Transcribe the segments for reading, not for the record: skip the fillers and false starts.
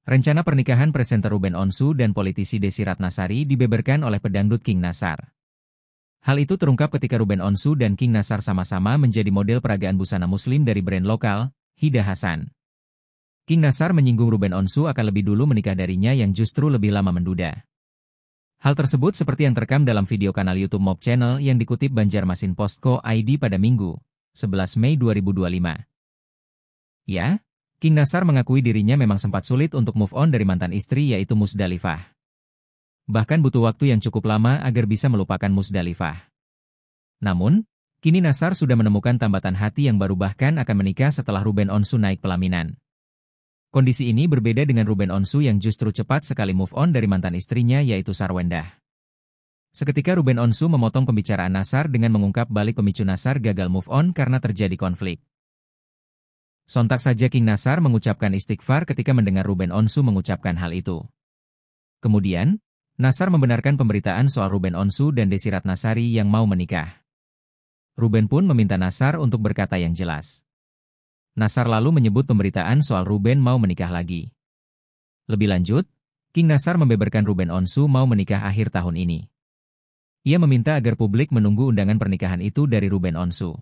Rencana pernikahan presenter Ruben Onsu dan politisi Desy Ratnasari dibeberkan oleh pedangdut King Nasar. Hal itu terungkap ketika Ruben Onsu dan King Nasar sama-sama menjadi model peragaan busana muslim dari brand lokal, Hida Hasan. King Nasar menyinggung Ruben Onsu akan lebih dulu menikah darinya yang justru lebih lama menduda. Hal tersebut seperti yang terekam dalam video kanal YouTube Mob Channel yang dikutip Banjarmasin Postco ID pada Minggu, 11 Mei 2025. Ya, King Nasar mengakui dirinya memang sempat sulit untuk move on dari mantan istri yaitu Musdalifah. Bahkan butuh waktu yang cukup lama agar bisa melupakan Musdalifah. Namun, kini Nasar sudah menemukan tambatan hati yang baru bahkan akan menikah setelah Ruben Onsu naik pelaminan. Kondisi ini berbeda dengan Ruben Onsu yang justru cepat sekali move on dari mantan istrinya yaitu Sarwendah. Seketika Ruben Onsu memotong pembicaraan Nasar dengan mengungkap balik pemicu Nasar gagal move on karena terjadi konflik. Sontak saja King Nasar mengucapkan istighfar ketika mendengar Ruben Onsu mengucapkan hal itu. Kemudian, Nasar membenarkan pemberitaan soal Ruben Onsu dan Desy Ratnasari yang mau menikah. Ruben pun meminta Nasar untuk berkata yang jelas. Nasar lalu menyebut pemberitaan soal Ruben mau menikah lagi. Lebih lanjut, King Nasar membeberkan Ruben Onsu mau menikah akhir tahun ini. Ia meminta agar publik menunggu undangan pernikahan itu dari Ruben Onsu.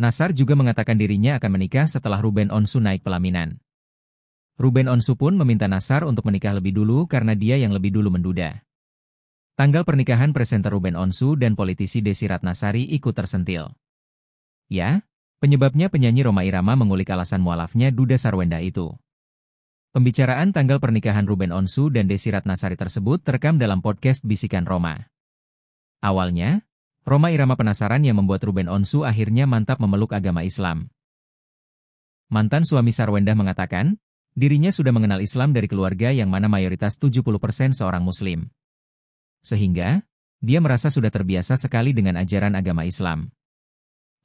Nasar juga mengatakan dirinya akan menikah setelah Ruben Onsu naik pelaminan. Ruben Onsu pun meminta Nasar untuk menikah lebih dulu karena dia yang lebih dulu menduda. Tanggal pernikahan presenter Ruben Onsu dan politisi Desy Ratnasari ikut tersentil. Ya, penyebabnya penyanyi Rhoma Irama mengulik alasan mualafnya duda Sarwendah itu. Pembicaraan tanggal pernikahan Ruben Onsu dan Desy Ratnasari tersebut terekam dalam podcast Bisikan Rhoma. Awalnya, Rhoma Irama penasaran yang membuat Ruben Onsu akhirnya mantap memeluk agama Islam. Mantan suami Sarwendah mengatakan, dirinya sudah mengenal Islam dari keluarga yang mana mayoritas 70% seorang Muslim. Sehingga, dia merasa sudah terbiasa sekali dengan ajaran agama Islam.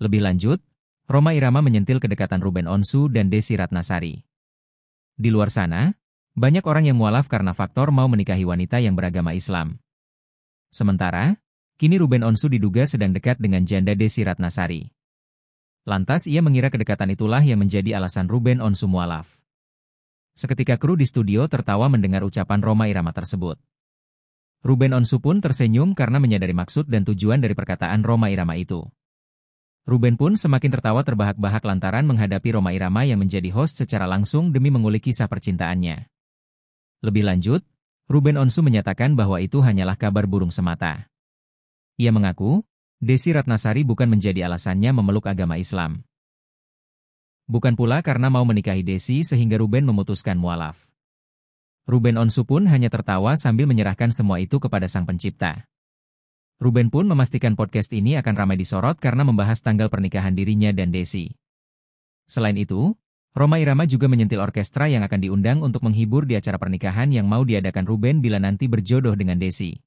Lebih lanjut, Rhoma Irama menyentil kedekatan Ruben Onsu dan Desy Ratnasari. Di luar sana, banyak orang yang mualaf karena faktor mau menikahi wanita yang beragama Islam. Sementara, kini Ruben Onsu diduga sedang dekat dengan janda Desy Ratnasari. Lantas ia mengira kedekatan itulah yang menjadi alasan Ruben Onsu mualaf. Seketika kru di studio tertawa mendengar ucapan Rhoma Irama tersebut. Ruben Onsu pun tersenyum karena menyadari maksud dan tujuan dari perkataan Rhoma Irama itu. Ruben pun semakin tertawa terbahak-bahak lantaran menghadapi Rhoma Irama yang menjadi host secara langsung demi mengulik kisah percintaannya. Lebih lanjut, Ruben Onsu menyatakan bahwa itu hanyalah kabar burung semata. Ia mengaku, Desy Ratnasari bukan menjadi alasannya memeluk agama Islam. Bukan pula karena mau menikahi Desy sehingga Ruben memutuskan mualaf. Ruben Onsu pun hanya tertawa sambil menyerahkan semua itu kepada Sang Pencipta. Ruben pun memastikan podcast ini akan ramai disorot karena membahas tanggal pernikahan dirinya dan Desy. Selain itu, Rhoma Irama juga menyentil orkestra yang akan diundang untuk menghibur di acara pernikahan yang mau diadakan Ruben bila nanti berjodoh dengan Desy.